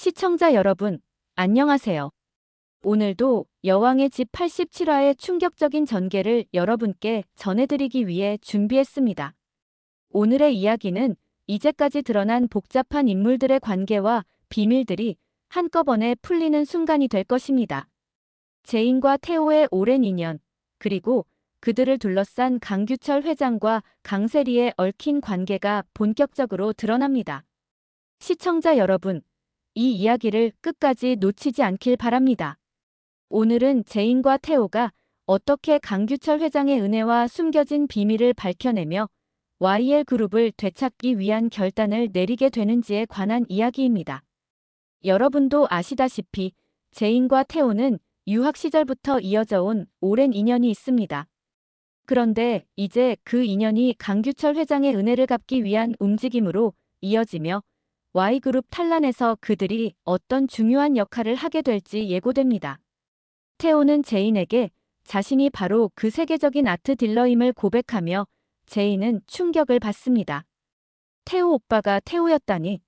시청자 여러분, 안녕하세요. 오늘도 여왕의 집 87화의 충격적인 전개를 여러분께 전해드리기 위해 준비했습니다. 오늘의 이야기는 이제까지 드러난 복잡한 인물들의 관계와 비밀들이 한꺼번에 풀리는 순간이 될 것입니다. 제인과 태호의 오랜 인연, 그리고 그들을 둘러싼 강규철 회장과 강세리의 얽힌 관계가 본격적으로 드러납니다. 시청자 여러분, 이 이야기를 끝까지 놓치지 않길 바랍니다. 오늘은 제인과 태호가 어떻게 강규철 회장의 은혜와 숨겨진 비밀을 밝혀내며 YL그룹을 되찾기 위한 결단을 내리게 되는지에 관한 이야기입니다. 여러분도 아시다시피 제인과 태호는 유학 시절부터 이어져 온 오랜 인연이 있습니다. 그런데 이제 그 인연이 강규철 회장의 은혜를 갚기 위한 움직임으로 이어지며 Y그룹 탈란에서 그들이 어떤 중요한 역할을 하게 될지 예고됩니다. 태호는 제인에게 자신이 바로 그 세계적인 아트 딜러임을 고백하며 제인은 충격을 받습니다. 태호 오빠가 태호였다니.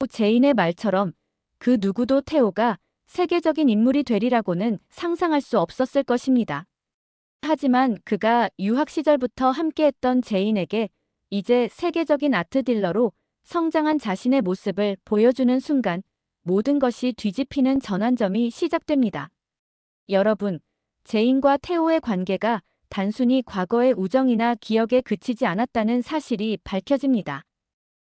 제인의 말처럼 그 누구도 태호가 세계적인 인물이 되리라고는 상상할 수 없었을 것입니다. 하지만 그가 유학 시절부터 함께했던 제인에게 이제 세계적인 아트 딜러로 성장한 자신의 모습을 보여주는 순간 모든 것이 뒤집히는 전환점이 시작됩니다. 여러분, 제인과 태호의 관계가 단순히 과거의 우정이나 기억에 그치지 않았다는 사실이 밝혀집니다.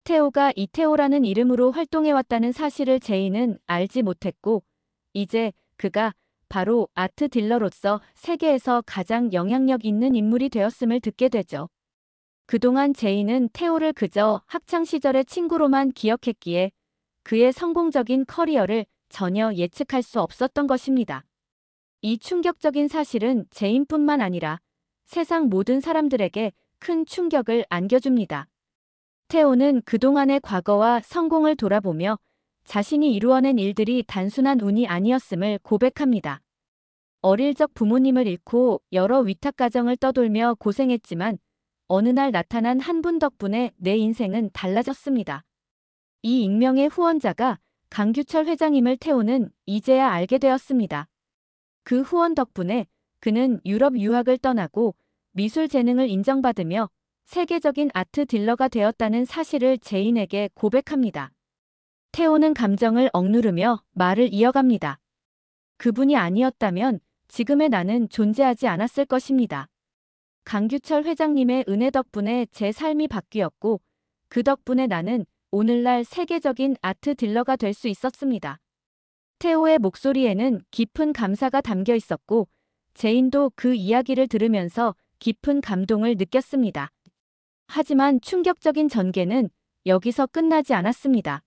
태호가 이태호라는 이름으로 활동해왔다는 사실을 제인은 알지 못했고, 이제 그가 바로 아트 딜러로서 세계에서 가장 영향력 있는 인물이 되었음을 듣게 되죠. 그동안 제인은 태호를 그저 학창시절의 친구로만 기억했기에 그의 성공적인 커리어를 전혀 예측할 수 없었던 것입니다. 이 충격적인 사실은 제인뿐만 아니라 세상 모든 사람들에게 큰 충격을 안겨줍니다. 태호는 그동안의 과거와 성공을 돌아보며 자신이 이루어낸 일들이 단순한 운이 아니었음을 고백합니다. 어릴 적 부모님을 잃고 여러 위탁 가정을 떠돌며 고생했지만 어느 날 나타난 한 분 덕분에 내 인생은 달라졌습니다. 이 익명의 후원자가 강규철 회장임을 태호는 이제야 알게 되었습니다. 그 후원 덕분에 그는 유럽 유학을 떠나고 미술 재능을 인정받으며 세계적인 아트 딜러가 되었다는 사실을 제인에게 고백합니다. 태호는 감정을 억누르며 말을 이어갑니다. 그분이 아니었다면 지금의 나는 존재하지 않았을 것입니다. 강규철 회장님의 은혜 덕분에 제 삶이 바뀌었고 그 덕분에 나는 오늘날 세계적인 아트 딜러가 될 수 있었습니다. 태호의 목소리에는 깊은 감사가 담겨 있었고 제인도 그 이야기를 들으면서 깊은 감동을 느꼈습니다. 하지만 충격적인 전개는 여기서 끝나지 않았습니다.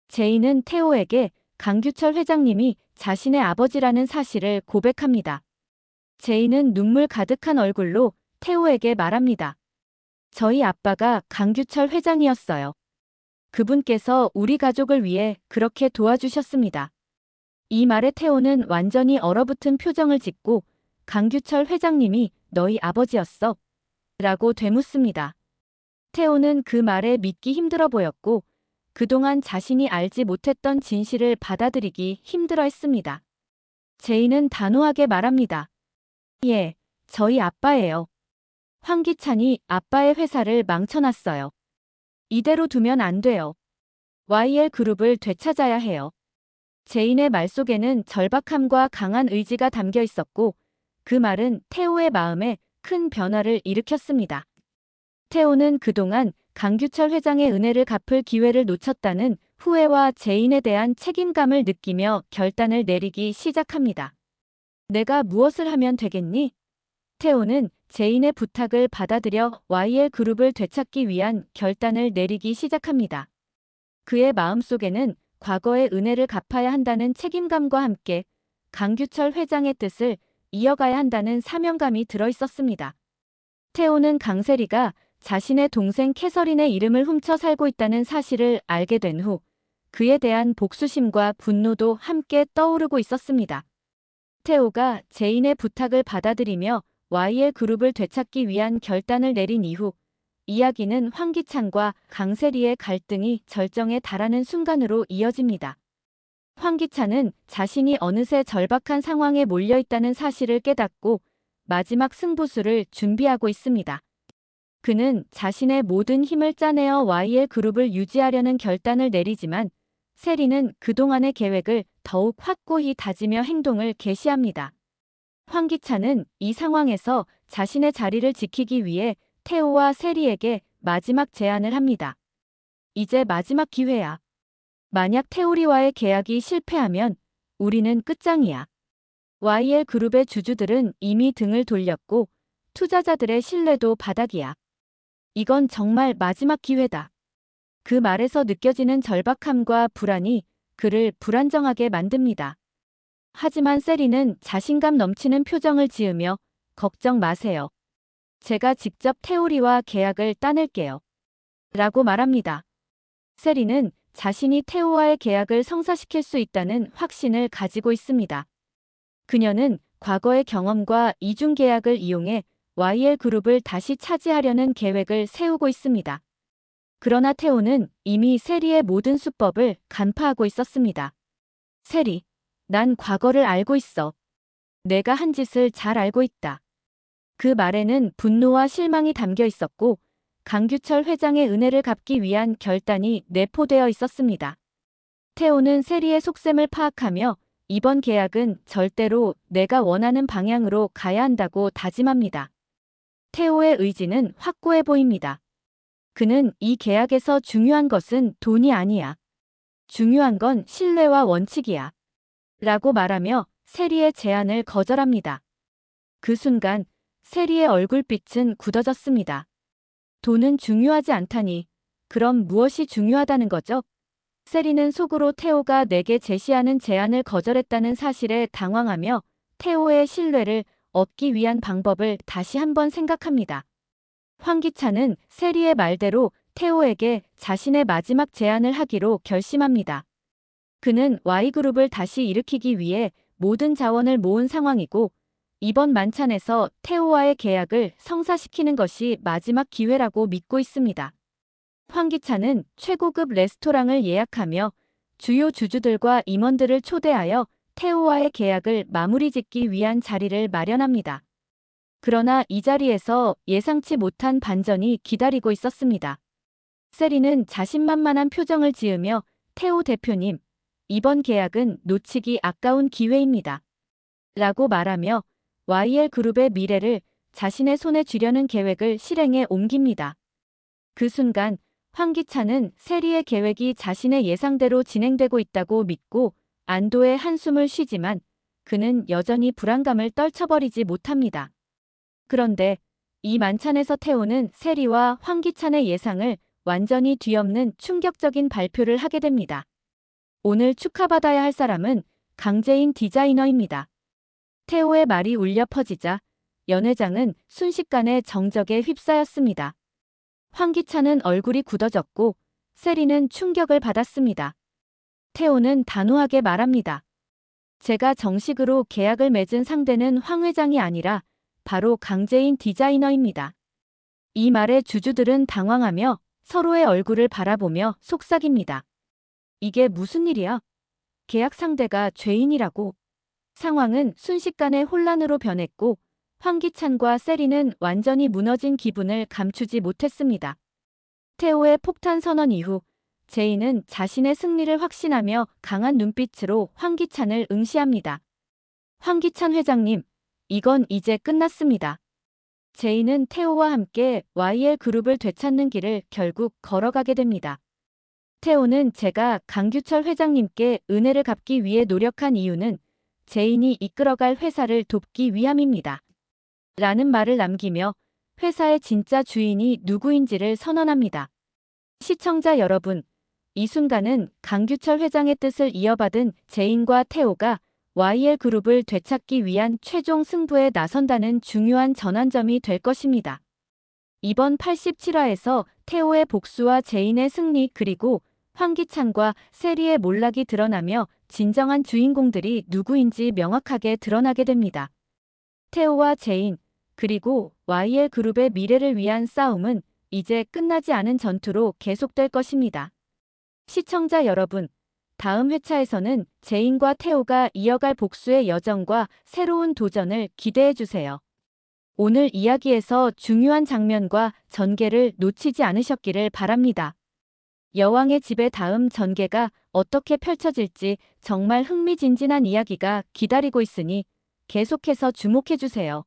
제인은 태호에게 강규철 회장님이 자신의 아버지라는 사실을 고백합니다. 제인은 눈물 가득한 얼굴로 태호에게 말합니다. 저희 아빠가 강규철 회장이었어요. 그분께서 우리 가족을 위해 그렇게 도와주셨습니다. 이 말에 태호는 완전히 얼어붙은 표정을 짓고 강규철 회장님이 너희 아버지였어? 라고 되묻습니다. 태호는 그 말에 믿기 힘들어 보였고 그동안 자신이 알지 못했던 진실을 받아들이기 힘들어 했습니다. 제인은 단호하게 말합니다. 예, 저희 아빠예요. 황기찬이 아빠의 회사를 망쳐놨어요. 이대로 두면 안 돼요. YL그룹을 되찾아야 해요. 제인의 말 속에는 절박함과 강한 의지가 담겨 있었고 그 말은 태호의 마음에 큰 변화를 일으켰습니다. 태호는 그동안 강규철 회장의 은혜를 갚을 기회를 놓쳤다는 후회와 제인에 대한 책임감을 느끼며 결단을 내리기 시작합니다. 내가 무엇을 하면 되겠니? 태호는 제인의 부탁을 받아들여 YL그룹을 되찾기 위한 결단을 내리기 시작합니다. 그의 마음속에는 과거의 은혜를 갚아야 한다는 책임감과 함께 강규철 회장의 뜻을 이어가야 한다는 사명감이 들어있었습니다. 태호는 강세리가 자신의 동생 캐서린의 이름을 훔쳐 살고 있다는 사실을 알게 된 후 그에 대한 복수심과 분노도 함께 떠오르고 있었습니다. 태호가 제인의 부탁을 받아들이며 YL그룹을 되찾기 위한 결단을 내린 이후 이야기는 황기찬과 강세리의 갈등이 절정에 달하는 순간으로 이어집니다. 황기찬은 자신이 어느새 절박한 상황에 몰려 있다는 사실을 깨닫고 마지막 승부수를 준비하고 있습니다. 그는 자신의 모든 힘을 짜내어 YL 그룹을 유지하려는 결단을 내리지만 세리는 그동안의 계획을 더욱 확고히 다지며 행동을 개시합니다. 황기찬은 이 상황에서 자신의 자리를 지키기 위해 태호와 세리에게 마지막 제안을 합니다. 이제 마지막 기회야. 만약 태오리와의 계약이 실패하면 우리는 끝장이야. YL 그룹의 주주들은 이미 등을 돌렸고 투자자들의 신뢰도 바닥이야. 이건 정말 마지막 기회다. 그 말에서 느껴지는 절박함과 불안이 그를 불안정하게 만듭니다. 하지만 세리는 자신감 넘치는 표정을 지으며 걱정 마세요. 제가 직접 태오리와 계약을 따낼게요. 라고 말합니다. 세리는 자신이 태오와의 계약을 성사시킬 수 있다는 확신을 가지고 있습니다. 그녀는 과거의 경험과 이중 계약을 이용해 YL 그룹을 다시 차지하려는 계획을 세우고 있습니다. 그러나 태오는 이미 세리의 모든 수법을 간파하고 있었습니다. 세리, 난 과거를 알고 있어. 내가 한 짓을 잘 알고 있다. 그 말에는 분노와 실망이 담겨 있었고 강규철 회장의 은혜를 갚기 위한 결단이 내포되어 있었습니다. 태오는 세리의 속셈을 파악하며 이번 계약은 절대로 내가 원하는 방향으로 가야 한다고 다짐합니다. 태오의 의지는 확고해 보입니다. 그는 이 계약에서 중요한 것은 돈이 아니야. 중요한 건 신뢰와 원칙이야. 라고 말하며 세리의 제안을 거절합니다. 그 순간 세리의 얼굴빛은 굳어졌습니다. 돈은 중요하지 않다니. 그럼 무엇이 중요하다는 거죠? 세리는 속으로 태오가 내게 제시하는 제안을 거절했다는 사실에 당황하며 태오의 신뢰를 얻기 위한 방법을 다시 한번 생각합니다. 황기찬은 세리의 말대로 태오에게 자신의 마지막 제안을 하기로 결심합니다. 그는 Y그룹을 다시 일으키기 위해 모든 자원을 모은 상황이고 이번 만찬에서 태오와의 계약을 성사시키는 것이 마지막 기회라고 믿고 있습니다. 황기찬은 최고급 레스토랑을 예약하며 주요 주주들과 임원들을 초대하여 태오와의 계약을 마무리 짓기 위한 자리를 마련합니다. 그러나 이 자리에서 예상치 못한 반전이 기다리고 있었습니다. 세리는 자신만만한 표정을 지으며 태오 대표님, 이번 계약은 놓치기 아까운 기회입니다. 라고 말하며 YL 그룹의 미래를 자신의 손에 쥐려는 계획을 실행에 옮깁니다. 그 순간 황기찬은 세리의 계획이 자신의 예상대로 진행되고 있다고 믿고 안도의 한숨을 쉬지만 그는 여전히 불안감을 떨쳐버리지 못합니다. 그런데 이 만찬에서 태오는 세리와 황기찬의 예상을 완전히 뒤엎는 충격적인 발표를 하게 됩니다. 오늘 축하받아야 할 사람은 강재인 디자이너입니다. 태오의 말이 울려 퍼지자 연회장은 순식간에 정적에 휩싸였습니다. 황기찬은 얼굴이 굳어졌고 세리는 충격을 받았습니다. 태오는 단호하게 말합니다. 제가 정식으로 계약을 맺은 상대는 황 회장이 아니라 바로 강재인 디자이너입니다. 이 말에 주주들은 당황하며 서로의 얼굴을 바라보며 속삭입니다. 이게 무슨 일이야? 계약 상대가 죄인이라고. 상황은 순식간에 혼란으로 변했고 황기찬과 세리는 완전히 무너진 기분을 감추지 못했습니다. 태오의 폭탄 선언 이후 제인은 자신의 승리를 확신하며 강한 눈빛으로 황기찬을 응시합니다. 황기찬 회장님, 이건 이제 끝났습니다. 제인은 태오와 함께 YL 그룹을 되찾는 길을 결국 걸어가게 됩니다. 태오는 제가 강규철 회장님께 은혜를 갚기 위해 노력한 이유는 제인이 이끌어갈 회사를 돕기 위함입니다. 라는 말을 남기며 회사의 진짜 주인이 누구인지를 선언합니다. 시청자 여러분, 이 순간은 강규철 회장의 뜻을 이어받은 제인과 태오가 YL 그룹을 되찾기 위한 최종 승부에 나선다는 중요한 전환점이 될 것입니다. 이번 87화에서 태오의 복수와 제인의 승리 그리고 황기찬과 세리의 몰락이 드러나며 진정한 주인공들이 누구인지 명확하게 드러나게 됩니다. 태오와 제인, 그리고 YL 그룹의 미래를 위한 싸움은 이제 끝나지 않은 전투로 계속될 것입니다. 시청자 여러분, 다음 회차에서는 제인과 태호가 이어갈 복수의 여정과 새로운 도전을 기대해 주세요. 오늘 이야기에서 중요한 장면과 전개를 놓치지 않으셨기를 바랍니다. 여왕의 집의 다음 전개가 어떻게 펼쳐질지 정말 흥미진진한 이야기가 기다리고 있으니 계속해서 주목해 주세요.